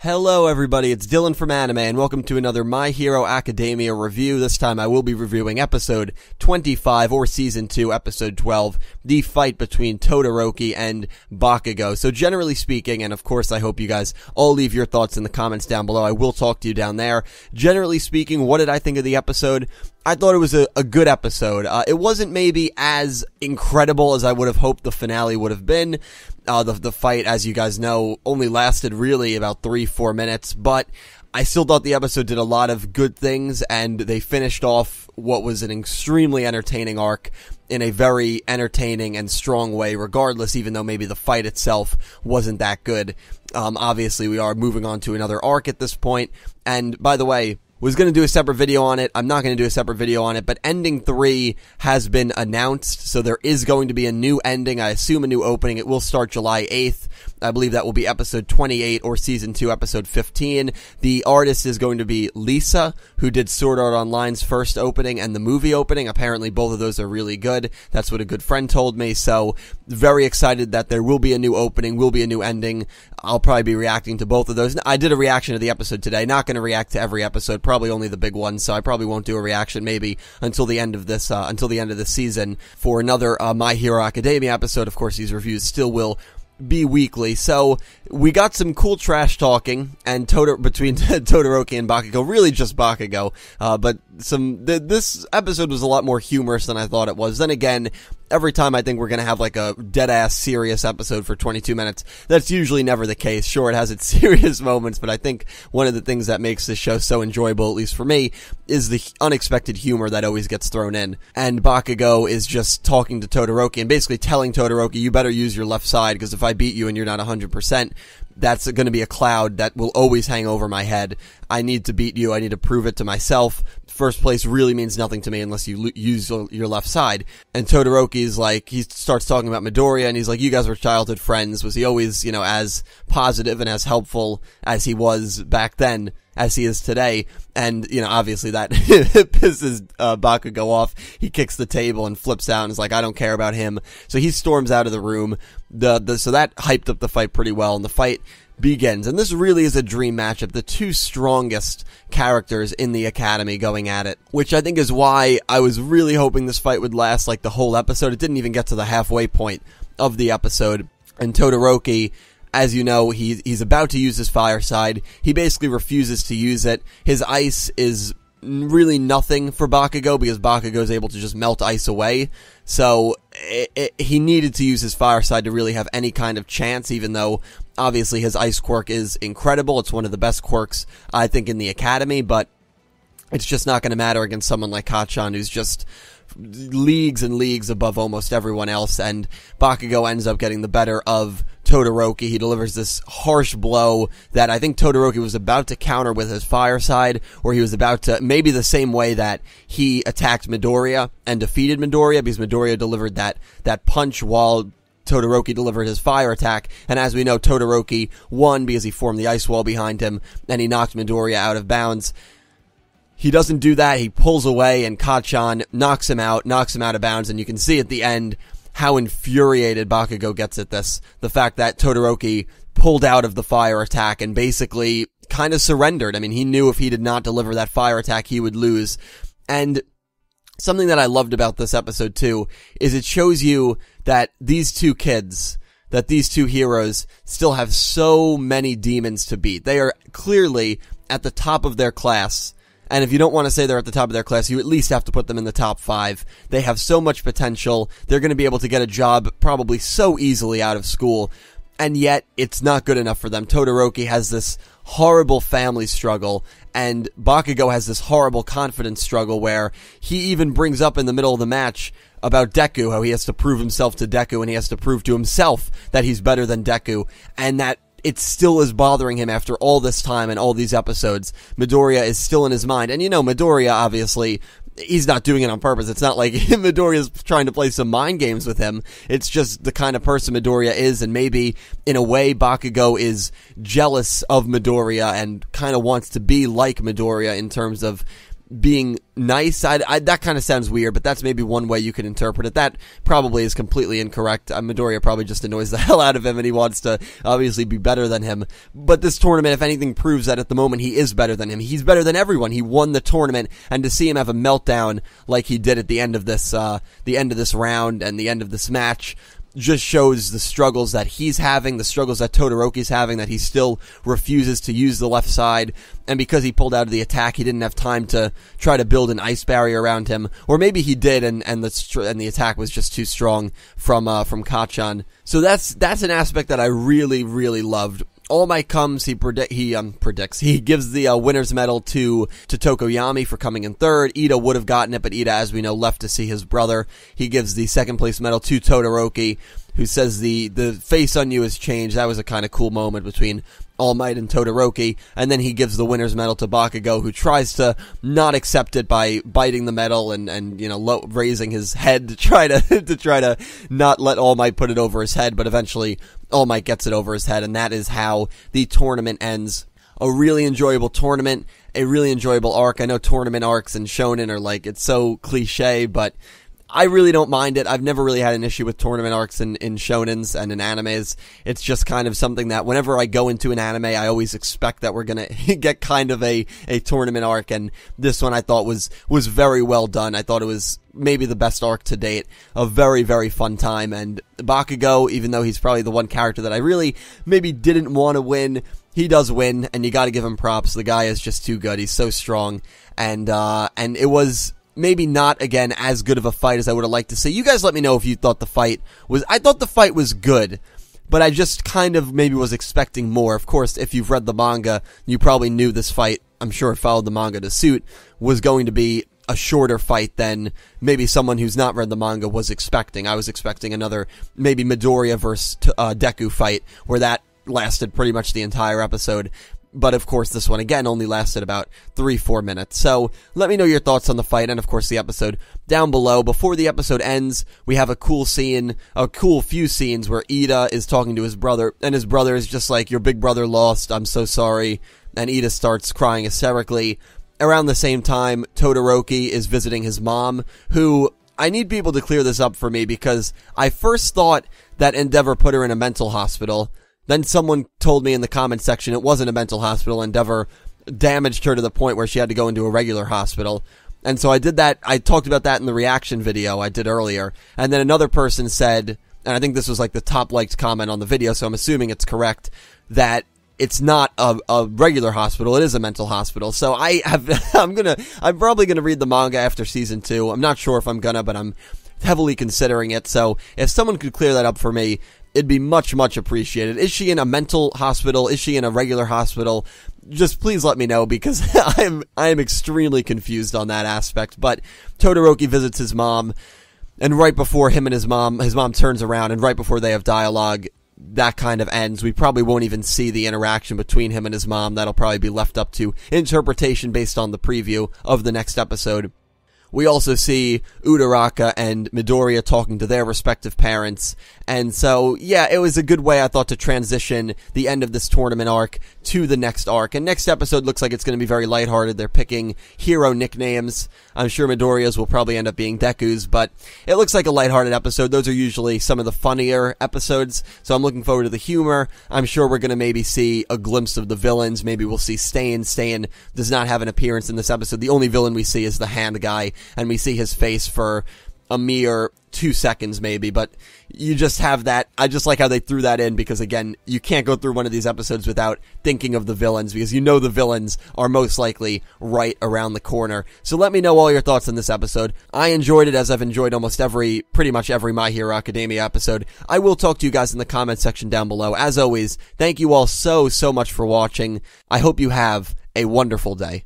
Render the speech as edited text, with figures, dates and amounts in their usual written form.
Hello everybody, it's Dylan from Anime, and welcome to another My Hero Academia review. This time I will be reviewing episode 25, or season 2, episode 12, the fight between Todoroki and Bakugo. So generally speaking, and of course I hope you guys all leave your thoughts in the comments down below, I will talk to you down there. Generally speaking, what did I think of the episode? I thought it was a good episode. It wasn't maybe as incredible as I would have hoped the finale would have been. The fight, as you guys know, only lasted really about 3-4 minutes, but I still thought the episode did a lot of good things, and they finished off what was an extremely entertaining arc in a very entertaining and strong way, regardless, even though maybe the fight itself wasn't that good. Obviously, we are moving on to another arc at this point, and by the way, was going to do a separate video on it. I'm not going to do a separate video on it, but Ending 3 has been announced, so there is going to be a new ending. I assume a new opening. It will start July 8th. I believe that will be episode 28 or season 2, episode 15. The artist is going to be Lisa, who did Sword Art Online's first opening and the movie opening. Apparently both of those are really good. That's what a good friend told me, so very excited that there will be a new opening, will be a new ending. I'll probably be reacting to both of those. I did a reaction to the episode today. Not going to react to every episode, probably only the big ones, so I probably won't do a reaction maybe until the end of this season for another My Hero Academia episode. Of course, these reviews still will be weekly. So we got some cool trash talking and between Todoroki and Bakugo, really just Bakugo, but this episode was a lot more humorous than I thought it was. Then again, every time I think we're going to have like a dead-ass serious episode for 22 minutes, that's usually never the case. Sure, it has its serious moments, but I think one of the things that makes this show so enjoyable, at least for me, is the unexpected humor that always gets thrown in. And Bakugo is just talking to Todoroki and basically telling Todoroki, you better use your left side, because if I beat you and you're not 100%, that's going to be a cloud that will always hang over my head. I need to beat you. I need to prove it to myself. First place really means nothing to me unless you use your left side. And Todoroki's like, he starts talking about Midoriya, and he's like, you guys were childhood friends. Was he always, as positive and as helpful as he was back then as he is today? And, obviously that pisses Bakugo off. He kicks the table and flips out and is like, I don't care about him. So he storms out of the room. So that hyped up the fight pretty well, and the fight begins. And this really is a dream matchup. The two strongest characters in the academy going at it, which I think is why I was really hoping this fight would last like the whole episode. It didn't even get to the halfway point of the episode. And Todoroki, as you know, he's about to use his fire side. He basically refuses to use it. His ice is really nothing for Bakugo, because Bakugo is able to just melt ice away. So he needed to use his fire side to really have any kind of chance, even though obviously his ice quirk is incredible. It's one of the best quirks, I think, in the academy, but it's just not going to matter against someone like Kacchan, who's just leagues and leagues above almost everyone else. And Bakugo ends up getting the better of Todoroki. He delivers this harsh blow that I think Todoroki was about to counter with his fire side, or he was about to, maybe the same way that he attacked Midoriya and defeated Midoriya, because Midoriya delivered that punch while Todoroki delivered his fire attack. And as we know, Todoroki won because he formed the ice wall behind him and he knocked Midoriya out of bounds. He doesn't do that. He pulls away, and Kacchan knocks him out of bounds, and you can see at the end how infuriated Bakugo gets at this. The fact that Todoroki pulled out of the fire attack and basically kind of surrendered. I mean, he knew if he did not deliver that fire attack, he would lose. And something that I loved about this episode too is it shows you that these two kids, that these two heroes still have so many demons to beat. They are clearly at the top of their class. And if you don't want to say they're at the top of their class, you at least have to put them in the top 5. They have so much potential. They're going to be able to get a job probably so easily out of school. And yet, it's not good enough for them. Todoroki has this horrible family struggle, and Bakugo has this horrible confidence struggle where he even brings up in the middle of the match about Deku, how he has to prove himself to Deku, and he has to prove to himself that he's better than Deku, and that it still is bothering him after all this time and all these episodes. Midoriya is still in his mind. And Midoriya, obviously, he's not doing it on purpose. It's not like Midoriya's trying to play some mind games with him. It's just the kind of person Midoriya is, and maybe, in a way, Bakugo is jealous of Midoriya and kind of wants to be like Midoriya in terms of being nice. That kind of sounds weird, but that's maybe one way you could interpret it. That probably is completely incorrect. Midoriya probably just annoys the hell out of him, and he wants to obviously be better than him. But this tournament, if anything, proves that at the moment he is better than him. He's better than everyone. He won the tournament, and to see him have a meltdown like he did at the end of this round and the end of this match just shows the struggles that he's having, the struggles that Todoroki's having, that he still refuses to use the left side, and because he pulled out of the attack, he didn't have time to try to build an ice barrier around him, or maybe he did, and the attack was just too strong from Kacchan. So that's an aspect that I really, really loved. All Might comes, he gives the winner's medal to Tokoyami for coming in third. Ida would have gotten it, but Ida, as we know, left to see his brother. He gives the second place medal to Todoroki, who says the face on you has changed. That was a kind of cool moment between All Might and Todoroki, and then he gives the winner's medal to Bakugo, who tries to not accept it by biting the medal and raising his head to try to not let All Might put it over his head, but eventually All Might gets it over his head, and that is how the tournament ends. A really enjoyable tournament, a really enjoyable arc. I know tournament arcs and shonen are it's so cliche, but I really don't mind it. I've never really had an issue with tournament arcs in shonens and in animes. It's just kind of something that whenever I go into an anime, I always expect that we're gonna get kind of a tournament arc, and this one I thought was very well done. I thought it was maybe the best arc to date. A very, very fun time, and Bakugo, even though he's probably the one character that I really maybe didn't want to win, he does win, and you gotta give him props. The guy is just too good. He's so strong, and it was maybe not, again, as good of a fight as I would have liked to see. You guys let me know if you thought the fight was... I thought the fight was good, but I just kind of maybe was expecting more. Of course, if you've read the manga, you probably knew this fight, I'm sure it followed the manga to suit, was going to be a shorter fight than maybe someone who's not read the manga was expecting. I was expecting another maybe Midoriya versus Deku fight, where that lasted pretty much the entire episode. But of course, this one again only lasted about 3-4 minutes. So let me know your thoughts on the fight and of course the episode down below. Before the episode ends, we have a cool few scenes where Ida is talking to his brother, and his brother is just like, "Your big brother lost, I'm so sorry." And Ida starts crying hysterically. Around the same time, Todoroki is visiting his mom, who... I need people to clear this up for me, because I first thought that Endeavor put her in a mental hospital. Then someone told me in the comment section it wasn't a mental hospital. Endeavor damaged her to the point where she had to go into a regular hospital. And so I did that. I talked about that in the reaction video I did earlier. And then another person said, and I think this was the top liked comment on the video, so I'm assuming it's correct, that it's not a regular hospital, it is a mental hospital. So I'm probably gonna read the manga after season 2. I'm not sure if I'm gonna, but I'm heavily considering it. So if someone could clear that up for me, it'd be much, much appreciated. Is she in a mental hospital? Is she in a regular hospital? Just please let me know, because I am extremely confused on that aspect. But Todoroki visits his mom, and right before his mom turns around, and right before they have dialogue, that kind of ends. We probably won't even see the interaction between him and his mom. That'll probably be left up to interpretation based on the preview of the next episode. We also see Uraraka and Midoriya talking to their respective parents, and so, yeah, it was a good way, I thought, to transition the end of this tournament arc to the next arc. And next episode looks like it's going to be very lighthearted. They're picking hero nicknames. I'm sure Midoriya's will probably end up being Deku's, but it looks like a lighthearted episode. Those are usually some of the funnier episodes, so I'm looking forward to the humor. I'm sure we're going to maybe see a glimpse of the villains. Maybe we'll see Stain. Stain does not have an appearance in this episode. The only villain we see is the hand guy, and we see his face for a mere 2 seconds maybe, but you just have that. I just like how they threw that in, because again, you can't go through one of these episodes without thinking of the villains, because you know the villains are most likely right around the corner. So let me know all your thoughts on this episode. I enjoyed it, as I've enjoyed pretty much every My Hero Academia episode. I will talk to you guys in the comment section down below. As always, thank you all so much for watching. I hope you have a wonderful day.